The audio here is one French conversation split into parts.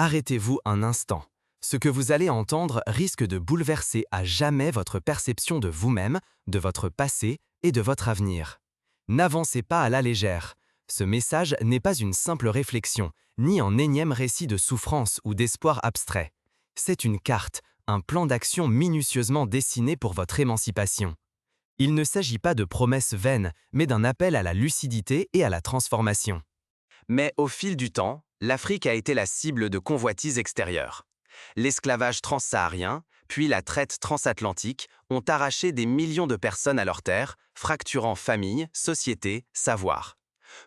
Arrêtez-vous un instant. Ce que vous allez entendre risque de bouleverser à jamais votre perception de vous-même, de votre passé et de votre avenir. N'avancez pas à la légère. Ce message n'est pas une simple réflexion, ni un énième récit de souffrance ou d'espoir abstrait. C'est une carte, un plan d'action minutieusement dessiné pour votre émancipation. Il ne s'agit pas de promesses vaines, mais d'un appel à la lucidité et à la transformation. Mais au fil du temps, l'Afrique a été la cible de convoitises extérieures. L'esclavage transsaharien, puis la traite transatlantique ont arraché des millions de personnes à leurs terres, fracturant familles, sociétés, savoirs.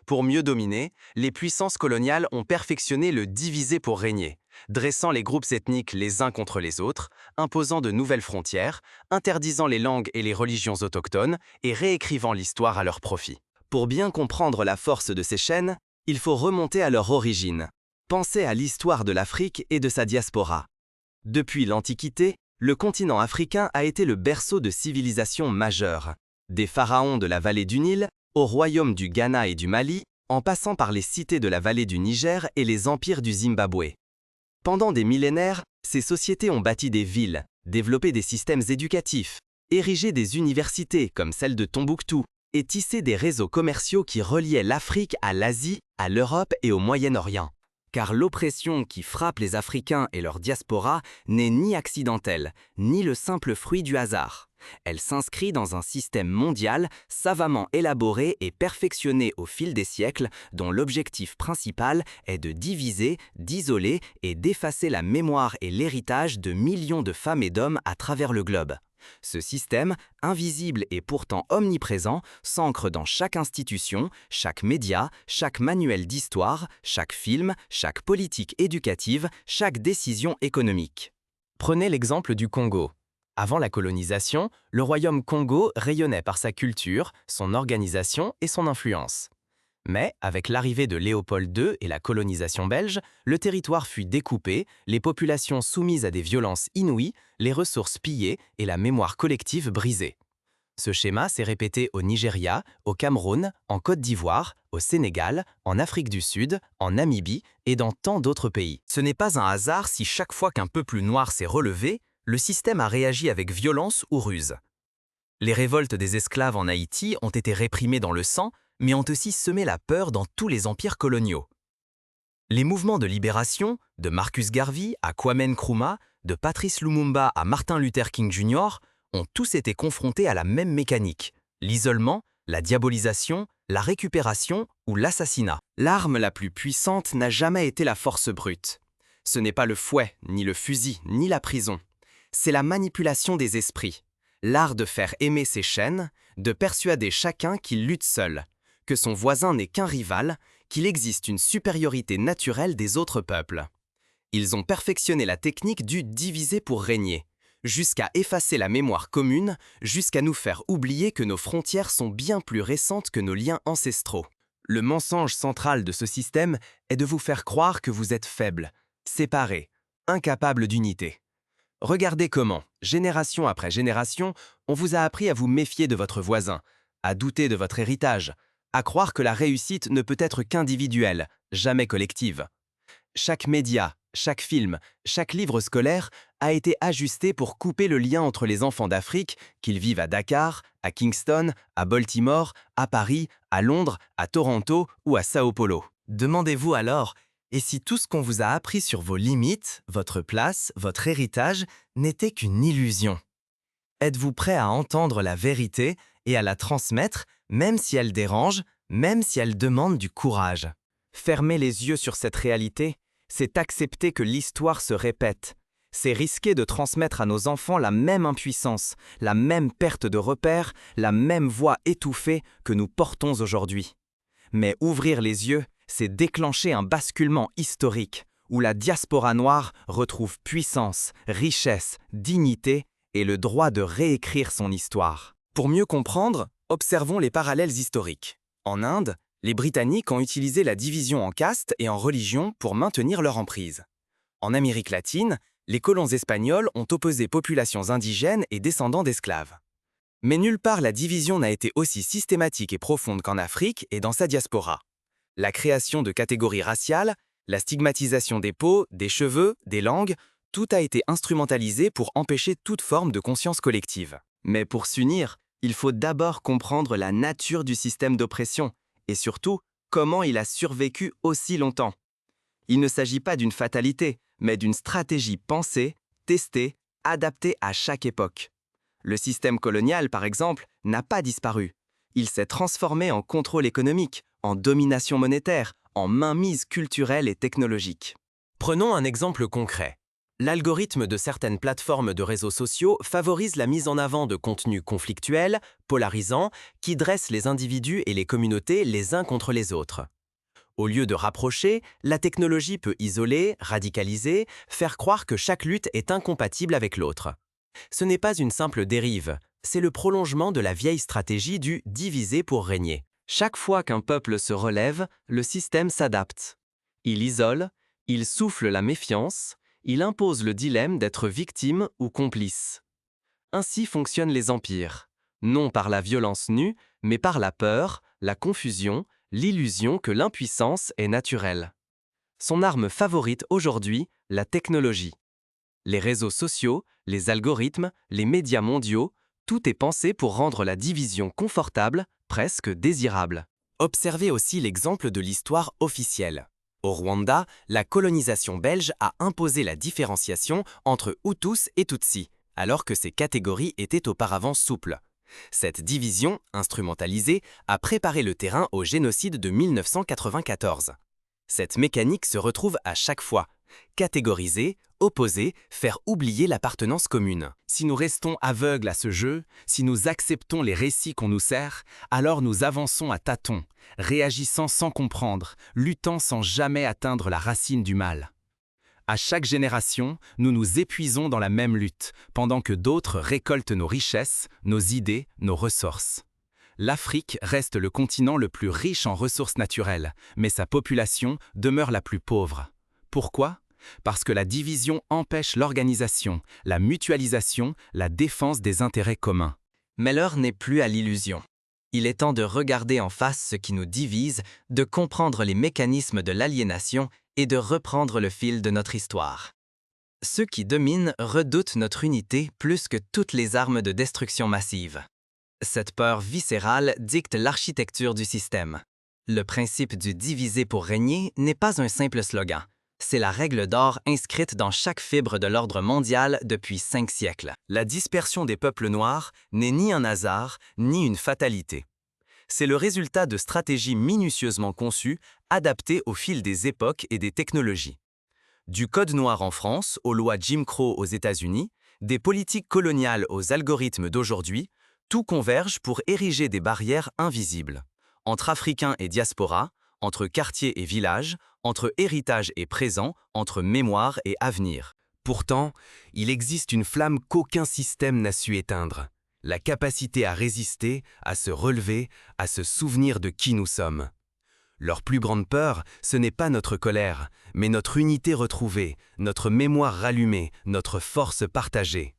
Pour mieux dominer, les puissances coloniales ont perfectionné le diviser pour régner, dressant les groupes ethniques les uns contre les autres, imposant de nouvelles frontières, interdisant les langues et les religions autochtones et réécrivant l'histoire à leur profit. Pour bien comprendre la force de ces chaînes, il faut remonter à leur origine. Pensez à l'histoire de l'Afrique et de sa diaspora. Depuis l'Antiquité, le continent africain a été le berceau de civilisations majeures. Des pharaons de la vallée du Nil, au royaume du Ghana et du Mali, en passant par les cités de la vallée du Niger et les empires du Zimbabwe. Pendant des millénaires, ces sociétés ont bâti des villes, développé des systèmes éducatifs, érigé des universités comme celle de Tombouctou, et tissé des réseaux commerciaux qui reliaient l'Afrique à l'Asie, à l'Europe et au Moyen-Orient. Car l'oppression qui frappe les Africains et leur diaspora n'est ni accidentelle, ni le simple fruit du hasard. Elle s'inscrit dans un système mondial savamment élaboré et perfectionné au fil des siècles, dont l'objectif principal est de diviser, d'isoler et d'effacer la mémoire et l'héritage de millions de femmes et d'hommes à travers le globe. Ce système, invisible et pourtant omniprésent, s'ancre dans chaque institution, chaque média, chaque manuel d'histoire, chaque film, chaque politique éducative, chaque décision économique. Prenez l'exemple du Congo. Avant la colonisation, le royaume Congo rayonnait par sa culture, son organisation et son influence. Mais, avec l'arrivée de Léopold II et la colonisation belge, le territoire fut découpé, les populations soumises à des violences inouïes, les ressources pillées et la mémoire collective brisée. Ce schéma s'est répété au Nigeria, au Cameroun, en Côte d'Ivoire, au Sénégal, en Afrique du Sud, en Namibie et dans tant d'autres pays. Ce n'est pas un hasard si chaque fois qu'un peuple noir s'est relevé, le système a réagi avec violence ou ruse. Les révoltes des esclaves en Haïti ont été réprimées dans le sang, mais ont aussi semé la peur dans tous les empires coloniaux. Les mouvements de libération, de Marcus Garvey à Kwame Nkrumah, de Patrice Lumumba à Martin Luther King Jr., ont tous été confrontés à la même mécanique, l'isolement, la diabolisation, la récupération ou l'assassinat. L'arme la plus puissante n'a jamais été la force brute. Ce n'est pas le fouet, ni le fusil, ni la prison. C'est la manipulation des esprits, l'art de faire aimer ses chaînes, de persuader chacun qu'il lutte seul, que son voisin n'est qu'un rival, qu'il existe une supériorité naturelle des autres peuples. Ils ont perfectionné la technique du diviser pour régner, jusqu'à effacer la mémoire commune, jusqu'à nous faire oublier que nos frontières sont bien plus récentes que nos liens ancestraux. Le mensonge central de ce système est de vous faire croire que vous êtes faible, séparé, incapable d'unité. Regardez comment, génération après génération, on vous a appris à vous méfier de votre voisin, à douter de votre héritage, à croire que la réussite ne peut être qu'individuelle, jamais collective. Chaque média, chaque film, chaque livre scolaire a été ajusté pour couper le lien entre les enfants d'Afrique, qu'ils vivent à Dakar, à Kingston, à Baltimore, à Paris, à Londres, à Toronto ou à Sao Paulo. Demandez-vous alors, et si tout ce qu'on vous a appris sur vos limites, votre place, votre héritage, n'était qu'une illusion? Êtes-vous prêt à entendre la vérité et à la transmettre, même si elle dérange, même si elle demande du courage? Fermer les yeux sur cette réalité, c'est accepter que l'histoire se répète. C'est risquer de transmettre à nos enfants la même impuissance, la même perte de repères, la même voix étouffée que nous portons aujourd'hui. Mais ouvrir les yeux, c'est déclencher un basculement historique, où la diaspora noire retrouve puissance, richesse, dignité et le droit de réécrire son histoire. Pour mieux comprendre, observons les parallèles historiques. En Inde, les Britanniques ont utilisé la division en castes et en religions pour maintenir leur emprise. En Amérique latine, les colons espagnols ont opposé populations indigènes et descendants d'esclaves. Mais nulle part la division n'a été aussi systématique et profonde qu'en Afrique et dans sa diaspora. La création de catégories raciales, La stigmatisation des peaux, des cheveux, des langues, tout a été instrumentalisé pour empêcher toute forme de conscience collective. Mais pour s'unir, il faut d'abord comprendre la nature du système d'oppression et surtout comment il a survécu aussi longtemps. Il ne s'agit pas d'une fatalité, mais d'une stratégie pensée, testée, adaptée à chaque époque. Le système colonial, par exemple, n'a pas disparu. Il s'est transformé en contrôle économique, en domination monétaire, en mainmise culturelle et technologique. Prenons un exemple concret. L'algorithme de certaines plateformes de réseaux sociaux favorise la mise en avant de contenus conflictuels, polarisants, qui dressent les individus et les communautés les uns contre les autres. Au lieu de rapprocher, la technologie peut isoler, radicaliser, faire croire que chaque lutte est incompatible avec l'autre. Ce n'est pas une simple dérive, c'est le prolongement de la vieille stratégie du « diviser pour régner ». Chaque fois qu'un peuple se relève, le système s'adapte. Il isole, il souffle la méfiance, il impose le dilemme d'être victime ou complice. Ainsi fonctionnent les empires, non par la violence nue, mais par la peur, la confusion, l'illusion que l'impuissance est naturelle. Son arme favorite aujourd'hui, la technologie. Les réseaux sociaux, les algorithmes, les médias mondiaux, tout est pensé pour rendre la division confortable, presque désirable. Observez aussi l'exemple de l'histoire officielle. Au Rwanda, la colonisation belge a imposé la différenciation entre Hutus et Tutsis, alors que ces catégories étaient auparavant souples. Cette division, instrumentalisée, a préparé le terrain au génocide de 1994. Cette mécanique se retrouve à chaque fois. Catégoriser, opposer, faire oublier l'appartenance commune. Si nous restons aveugles à ce jeu, si nous acceptons les récits qu'on nous sert, alors nous avançons à tâtons, réagissant sans comprendre, luttant sans jamais atteindre la racine du mal. À chaque génération, nous nous épuisons dans la même lutte, pendant que d'autres récoltent nos richesses, nos idées, nos ressources. L'Afrique reste le continent le plus riche en ressources naturelles, mais sa population demeure la plus pauvre. Pourquoi ? Parce que la division empêche l'organisation, la mutualisation, la défense des intérêts communs. Mais l'heure n'est plus à l'illusion. Il est temps de regarder en face ce qui nous divise, de comprendre les mécanismes de l'aliénation et de reprendre le fil de notre histoire. Ceux qui dominent redoutent notre unité plus que toutes les armes de destruction massive. Cette peur viscérale dicte l'architecture du système. Le principe du diviser pour régner n'est pas un simple slogan. C'est la règle d'or inscrite dans chaque fibre de l'ordre mondial depuis 5 siècles. La dispersion des peuples noirs n'est ni un hasard, ni une fatalité. C'est le résultat de stratégies minutieusement conçues, adaptées au fil des époques et des technologies. Du code noir en France aux lois Jim Crow aux États-Unis, des politiques coloniales aux algorithmes d'aujourd'hui, tout converge pour ériger des barrières invisibles. Entre Africains et diaspora, entre quartiers et villages, entre héritage et présent, entre mémoire et avenir. Pourtant, il existe une flamme qu'aucun système n'a su éteindre. La capacité à résister, à se relever, à se souvenir de qui nous sommes. Leur plus grande peur, ce n'est pas notre colère, mais notre unité retrouvée, notre mémoire rallumée, notre force partagée.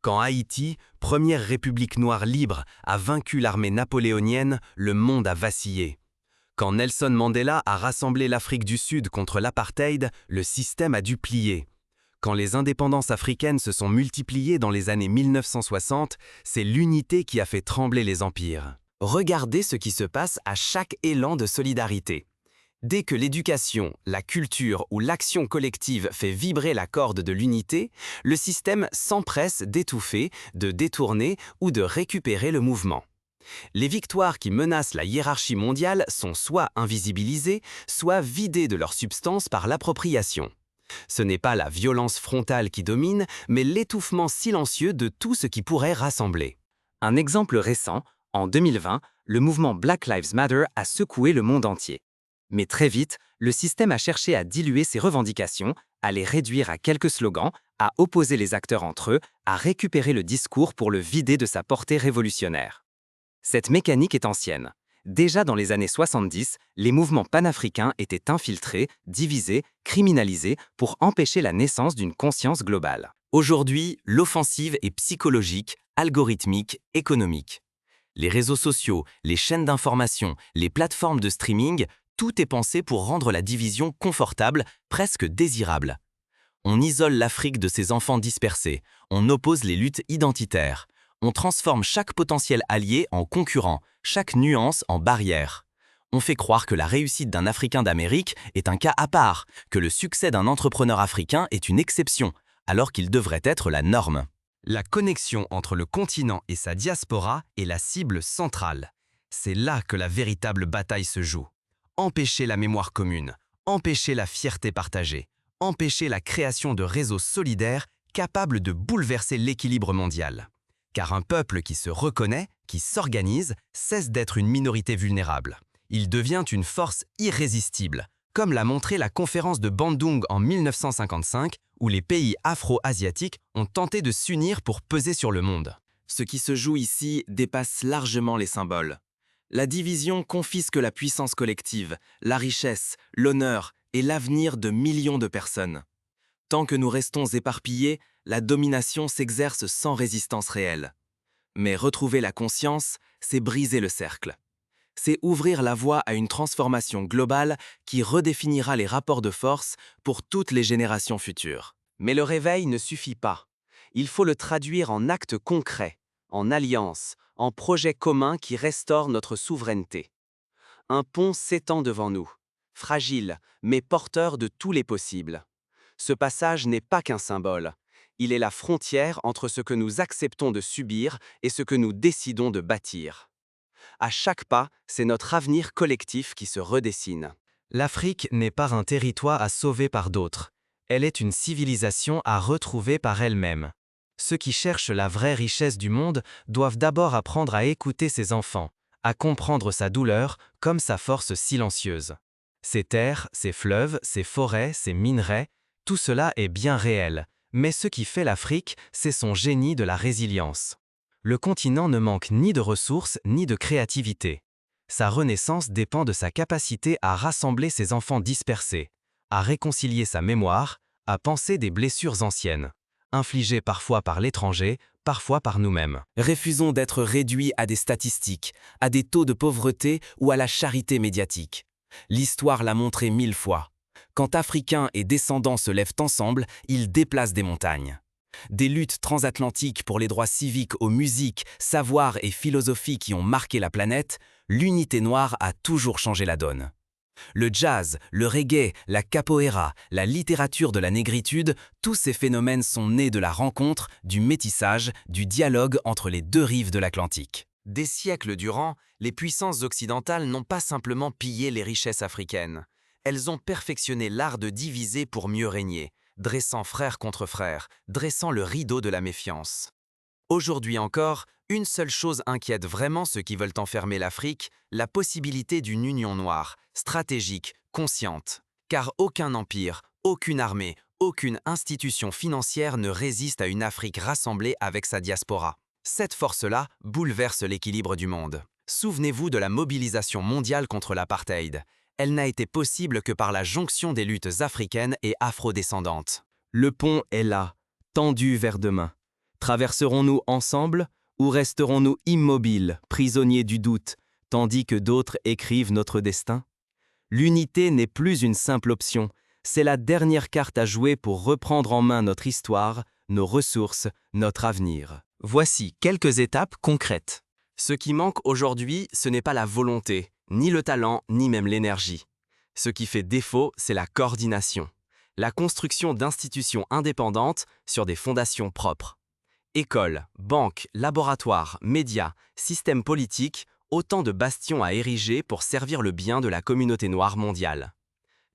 Quand Haïti, première république noire libre, a vaincu l'armée napoléonienne, le monde a vacillé. Quand Nelson Mandela a rassemblé l'Afrique du Sud contre l'apartheid, le système a dû plier. Quand les indépendances africaines se sont multipliées dans les années 1960, c'est l'unité qui a fait trembler les empires. Regardez ce qui se passe à chaque élan de solidarité. Dès que l'éducation, la culture ou l'action collective fait vibrer la corde de l'unité, le système s'empresse d'étouffer, de détourner ou de récupérer le mouvement. Les victoires qui menacent la hiérarchie mondiale sont soit invisibilisées, soit vidées de leur substance par l'appropriation. Ce n'est pas la violence frontale qui domine, mais l'étouffement silencieux de tout ce qui pourrait rassembler. Un exemple récent, en 2020, le mouvement Black Lives Matter a secoué le monde entier. Mais très vite, le système a cherché à diluer ses revendications, à les réduire à quelques slogans, à opposer les acteurs entre eux, à récupérer le discours pour le vider de sa portée révolutionnaire. Cette mécanique est ancienne. Déjà dans les années 70, les mouvements panafricains étaient infiltrés, divisés, criminalisés pour empêcher la naissance d'une conscience globale. Aujourd'hui, l'offensive est psychologique, algorithmique, économique. Les réseaux sociaux, les chaînes d'information, les plateformes de streaming, Tout est pensé pour rendre la division confortable, presque désirable. On isole l'Afrique de ses enfants dispersés, on oppose les luttes identitaires, on transforme chaque potentiel allié en concurrent, chaque nuance en barrière. On fait croire que la réussite d'un Africain d'Amérique est un cas à part, que le succès d'un entrepreneur africain est une exception, alors qu'il devrait être la norme. La connexion entre le continent et sa diaspora est la cible centrale. C'est là que la véritable bataille se joue. Empêcher la mémoire commune, empêcher la fierté partagée, empêcher la création de réseaux solidaires capables de bouleverser l'équilibre mondial. Car un peuple qui se reconnaît, qui s'organise, cesse d'être une minorité vulnérable. Il devient une force irrésistible, comme l'a montré la conférence de Bandung en 1955, où les pays afro-asiatiques ont tenté de s'unir pour peser sur le monde. Ce qui se joue ici dépasse largement les symboles. La division confisque la puissance collective, la richesse, l'honneur et l'avenir de millions de personnes. Tant que nous restons éparpillés, la domination s'exerce sans résistance réelle. Mais retrouver la conscience, c'est briser le cercle. C'est ouvrir la voie à une transformation globale qui redéfinira les rapports de force pour toutes les générations futures. Mais le réveil ne suffit pas. Il faut le traduire en actes concrets, en alliances, en projets communs qui restaurent notre souveraineté. Un pont s'étend devant nous, fragile, mais porteur de tous les possibles. Ce passage n'est pas qu'un symbole. Il est la frontière entre ce que nous acceptons de subir et ce que nous décidons de bâtir. À chaque pas, c'est notre avenir collectif qui se redessine. L'Afrique n'est pas un territoire à sauver par d'autres. Elle est une civilisation à retrouver par elle-même. Ceux qui cherchent la vraie richesse du monde doivent d'abord apprendre à écouter ses enfants, à comprendre sa douleur comme sa force silencieuse. Ses terres, ses fleuves, ses forêts, ses minerais, tout cela est bien réel, mais ce qui fait l'Afrique, c'est son génie de la résilience. Le continent ne manque ni de ressources ni de créativité. Sa renaissance dépend de sa capacité à rassembler ses enfants dispersés, à réconcilier sa mémoire, à penser des blessures anciennes, infligées parfois par l'étranger, parfois par nous-mêmes. Refusons d'être réduits à des statistiques, à des taux de pauvreté ou à la charité médiatique. L'histoire l'a montré 1000 fois. Quand Africains et descendants se lèvent ensemble, ils déplacent des montagnes. Des luttes transatlantiques pour les droits civiques aux musiques, savoirs et philosophies qui ont marqué la planète, l'unité noire a toujours changé la donne. Le jazz, le reggae, la capoeira, la littérature de la négritude, tous ces phénomènes sont nés de la rencontre, du métissage, du dialogue entre les deux rives de l'Atlantique. Des siècles durant, les puissances occidentales n'ont pas simplement pillé les richesses africaines. Elles ont perfectionné l'art de diviser pour mieux régner, dressant frère contre frère, dressant le rideau de la méfiance. Aujourd'hui encore, une seule chose inquiète vraiment ceux qui veulent enfermer l'Afrique, la possibilité d'une union noire, stratégique, consciente. Car aucun empire, aucune armée, aucune institution financière ne résiste à une Afrique rassemblée avec sa diaspora. Cette force-là bouleverse l'équilibre du monde. Souvenez-vous de la mobilisation mondiale contre l'apartheid. Elle n'a été possible que par la jonction des luttes africaines et afrodescendantes. Le pont est là, tendu vers demain. Traverserons-nous ensemble ou resterons-nous immobiles, prisonniers du doute, tandis que d'autres écrivent notre destin? L'unité n'est plus une simple option, c'est la dernière carte à jouer pour reprendre en main notre histoire, nos ressources, notre avenir. Voici quelques étapes concrètes. Ce qui manque aujourd'hui, ce n'est pas la volonté, ni le talent, ni même l'énergie. Ce qui fait défaut, c'est la coordination, la construction d'institutions indépendantes sur des fondations propres. Écoles, banques, laboratoires, médias, systèmes politiques, autant de bastions à ériger pour servir le bien de la communauté noire mondiale.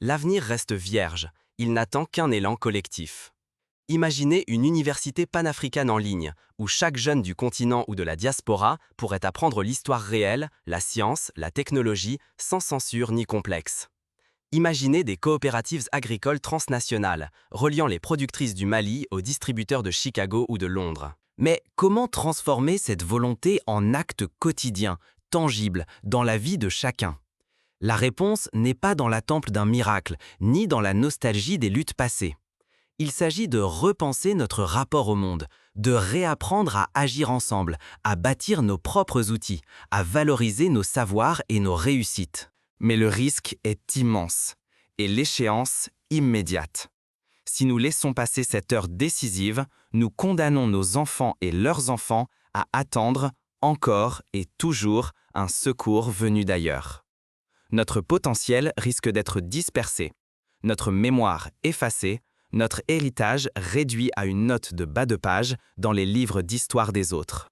L'avenir reste vierge, il n'attend qu'un élan collectif. Imaginez une université panafricaine en ligne, où chaque jeune du continent ou de la diaspora pourrait apprendre l'histoire réelle, la science, la technologie, sans censure ni complexe. Imaginez des coopératives agricoles transnationales, reliant les productrices du Mali aux distributeurs de Chicago ou de Londres. Mais comment transformer cette volonté en actes quotidiens, tangibles, dans la vie de chacun? La réponse n'est pas dans l'attente d'un miracle, ni dans la nostalgie des luttes passées. Il s'agit de repenser notre rapport au monde, de réapprendre à agir ensemble, à bâtir nos propres outils, à valoriser nos savoirs et nos réussites. Mais le risque est immense et l'échéance immédiate. Si nous laissons passer cette heure décisive, nous condamnons nos enfants et leurs enfants à attendre encore et toujours un secours venu d'ailleurs. Notre potentiel risque d'être dispersé, notre mémoire effacée, notre héritage réduit à une note de bas de page dans les livres d'histoire des autres.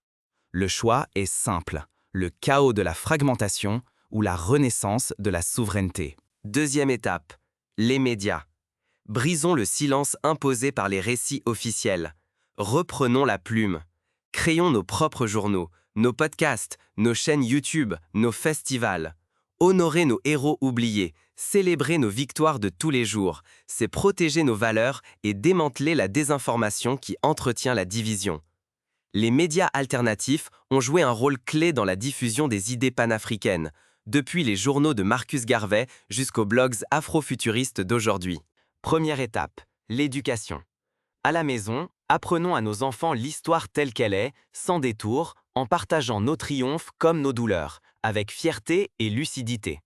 Le choix est simple, le chaos de la fragmentation ou la renaissance de la souveraineté. Deuxième étape, les médias. Brisons le silence imposé par les récits officiels. Reprenons la plume. Créons nos propres journaux, nos podcasts, nos chaînes YouTube, nos festivals. Honorer nos héros oubliés, célébrer nos victoires de tous les jours, c'est protéger nos valeurs et démanteler la désinformation qui entretient la division. Les médias alternatifs ont joué un rôle clé dans la diffusion des idées panafricaines, depuis les journaux de Marcus Garvey jusqu'aux blogs afrofuturistes d'aujourd'hui. Première étape, l'éducation. À la maison, apprenons à nos enfants l'histoire telle qu'elle est, sans détour, en partageant nos triomphes comme nos douleurs, avec fierté et lucidité.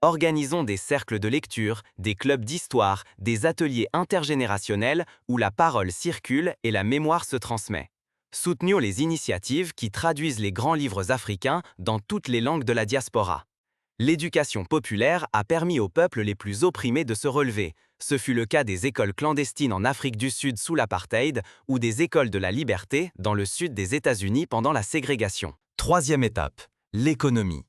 Organisons des cercles de lecture, des clubs d'histoire, des ateliers intergénérationnels où la parole circule et la mémoire se transmet. Soutenons les initiatives qui traduisent les grands livres africains dans toutes les langues de la diaspora. L'éducation populaire a permis aux peuples les plus opprimés de se relever. Ce fut le cas des écoles clandestines en Afrique du Sud sous l'apartheid ou des écoles de la liberté dans le sud des États-Unis pendant la ségrégation. Troisième étape, l'économie.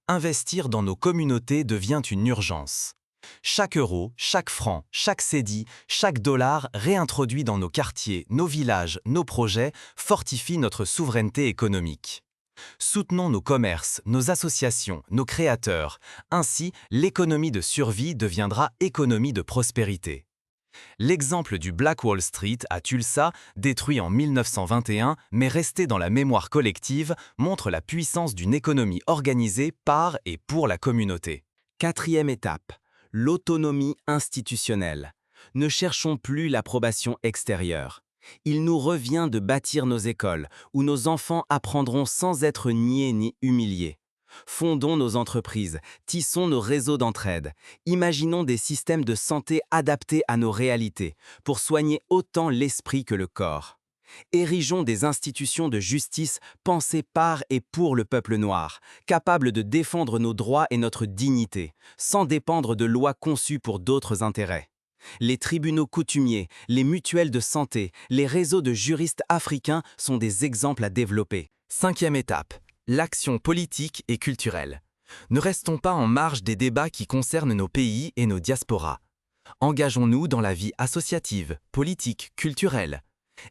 Investir dans nos communautés devient une urgence. Chaque euro, chaque franc, chaque cédille, chaque dollar réintroduit dans nos quartiers, nos villages, nos projets fortifie notre souveraineté économique. Soutenons nos commerces, nos associations, nos créateurs. Ainsi, l'économie de survie deviendra économie de prospérité. L'exemple du Black Wall Street à Tulsa, détruit en 1921 mais resté dans la mémoire collective, montre la puissance d'une économie organisée par et pour la communauté. Quatrième étape, l'autonomie institutionnelle. Ne cherchons plus l'approbation extérieure. Il nous revient de bâtir nos écoles, où nos enfants apprendront sans être niés ni humiliés. Fondons nos entreprises, tissons nos réseaux d'entraide, imaginons des systèmes de santé adaptés à nos réalités, pour soigner autant l'esprit que le corps. Érigeons des institutions de justice pensées par et pour le peuple noir, capables de défendre nos droits et notre dignité, sans dépendre de lois conçues pour d'autres intérêts. Les tribunaux coutumiers, les mutuelles de santé, les réseaux de juristes africains sont des exemples à développer. Cinquième étape, l'action politique et culturelle. Ne restons pas en marge des débats qui concernent nos pays et nos diasporas. Engageons-nous dans la vie associative, politique, culturelle.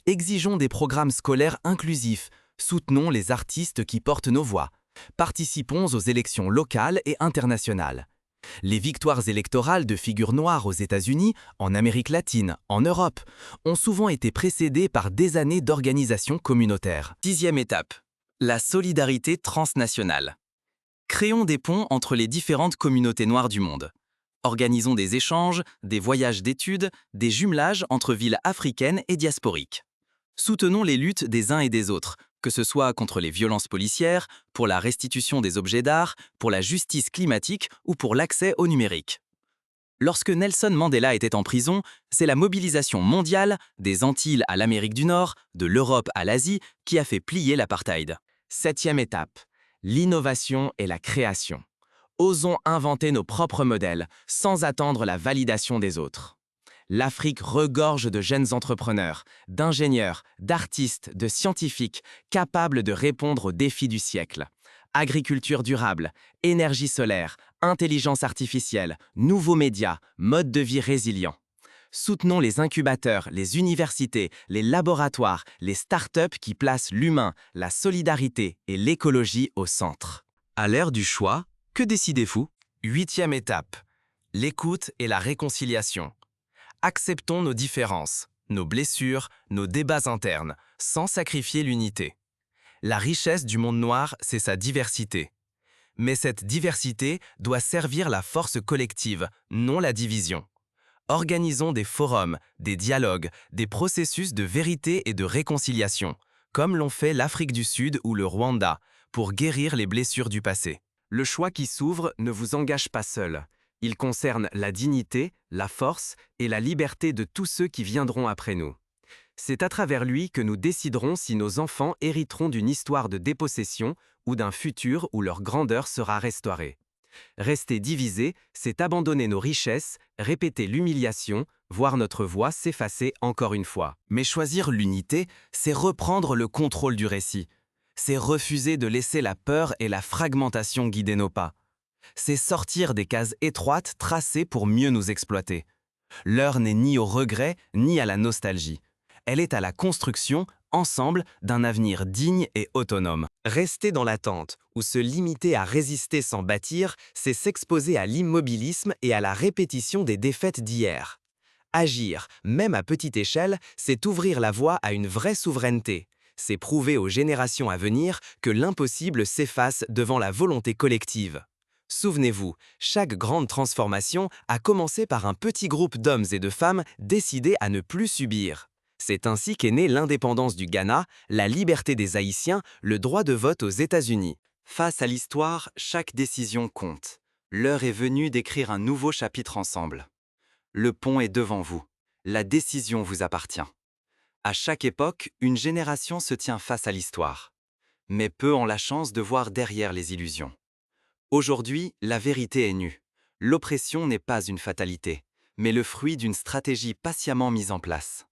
Exigeons des programmes scolaires inclusifs, soutenons les artistes qui portent nos voix. Participons aux élections locales et internationales. Les victoires électorales de figures noires aux États-Unis, en Amérique latine, en Europe, ont souvent été précédées par des années d'organisation communautaire. Sixième étape, la solidarité transnationale. Créons des ponts entre les différentes communautés noires du monde. Organisons des échanges, des voyages d'études, des jumelages entre villes africaines et diasporiques. Soutenons les luttes des uns et des autres, que ce soit contre les violences policières, pour la restitution des objets d'art, pour la justice climatique ou pour l'accès au numérique. Lorsque Nelson Mandela était en prison, c'est la mobilisation mondiale, des Antilles à l'Amérique du Nord, de l'Europe à l'Asie, qui a fait plier l'apartheid. Septième étape, l'innovation et la création. Osons inventer nos propres modèles, sans attendre la validation des autres. L'Afrique regorge de jeunes entrepreneurs, d'ingénieurs, d'artistes, de scientifiques, capables de répondre aux défis du siècle. Agriculture durable, énergie solaire, intelligence artificielle, nouveaux médias, mode de vie résilient. Soutenons les incubateurs, les universités, les laboratoires, les startups qui placent l'humain, la solidarité et l'écologie au centre. À l'ère du choix, que décidez-vous? Huitième étape, l'écoute et la réconciliation. Acceptons nos différences, nos blessures, nos débats internes, sans sacrifier l'unité. La richesse du monde noir, c'est sa diversité. Mais cette diversité doit servir la force collective, non la division. Organisons des forums, des dialogues, des processus de vérité et de réconciliation, comme l'ont fait l'Afrique du Sud ou le Rwanda, pour guérir les blessures du passé. Le choix qui s'ouvre ne vous engage pas seul. Il concerne la dignité, la force et la liberté de tous ceux qui viendront après nous. C'est à travers lui que nous déciderons si nos enfants hériteront d'une histoire de dépossession ou d'un futur où leur grandeur sera restaurée. Rester divisé, c'est abandonner nos richesses, répéter l'humiliation, voir notre voix s'effacer encore une fois. Mais choisir l'unité, c'est reprendre le contrôle du récit. C'est refuser de laisser la peur et la fragmentation guider nos pas. C'est sortir des cases étroites tracées pour mieux nous exploiter. L'heure n'est ni au regret, ni à la nostalgie. Elle est à la construction, ensemble, d'un avenir digne et autonome. Rester dans l'attente ou se limiter à résister sans bâtir, c'est s'exposer à l'immobilisme et à la répétition des défaites d'hier. Agir, même à petite échelle, c'est ouvrir la voie à une vraie souveraineté. C'est prouver aux générations à venir que l'impossible s'efface devant la volonté collective. Souvenez-vous, chaque grande transformation a commencé par un petit groupe d'hommes et de femmes décidés à ne plus subir. C'est ainsi qu'est née l'indépendance du Ghana, la liberté des Haïtiens, le droit de vote aux États-Unis. Face à l'histoire, chaque décision compte. L'heure est venue d'écrire un nouveau chapitre ensemble. Le pont est devant vous. La décision vous appartient. À chaque époque, une génération se tient face à l'histoire. Mais peu ont la chance de voir derrière les illusions. Aujourd'hui, la vérité est nue. L'oppression n'est pas une fatalité, mais le fruit d'une stratégie patiemment mise en place.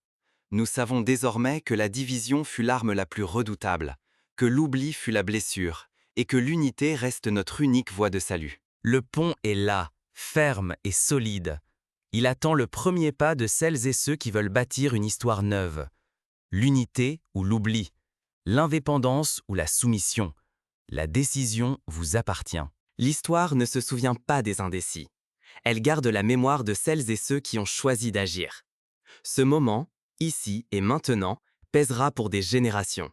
Nous savons désormais que la division fut l'arme la plus redoutable, que l'oubli fut la blessure, et que l'unité reste notre unique voie de salut. Le pont est là, ferme et solide. Il attend le premier pas de celles et ceux qui veulent bâtir une histoire neuve. L'unité ou l'oubli, l'indépendance ou la soumission. La décision vous appartient. L'histoire ne se souvient pas des indécis. Elle garde la mémoire de celles et ceux qui ont choisi d'agir. Ce moment, ici et maintenant, pèsera pour des générations.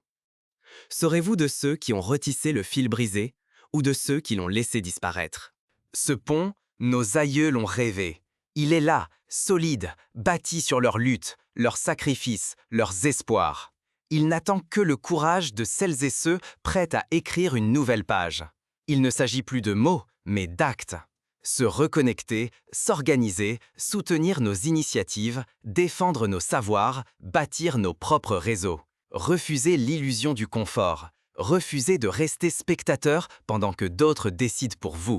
Serez-vous de ceux qui ont retissé le fil brisé ou de ceux qui l'ont laissé disparaître? Ce pont, nos aïeux l'ont rêvé. Il est là, solide, bâti sur leur lutte, leurs sacrifices, leurs espoirs. Il n'attend que le courage de celles et ceux prêts à écrire une nouvelle page. Il ne s'agit plus de mots, mais d'actes. Se reconnecter, s'organiser, soutenir nos initiatives, défendre nos savoirs, bâtir nos propres réseaux. Refuser l'illusion du confort. Refuser de rester spectateur pendant que d'autres décident pour vous.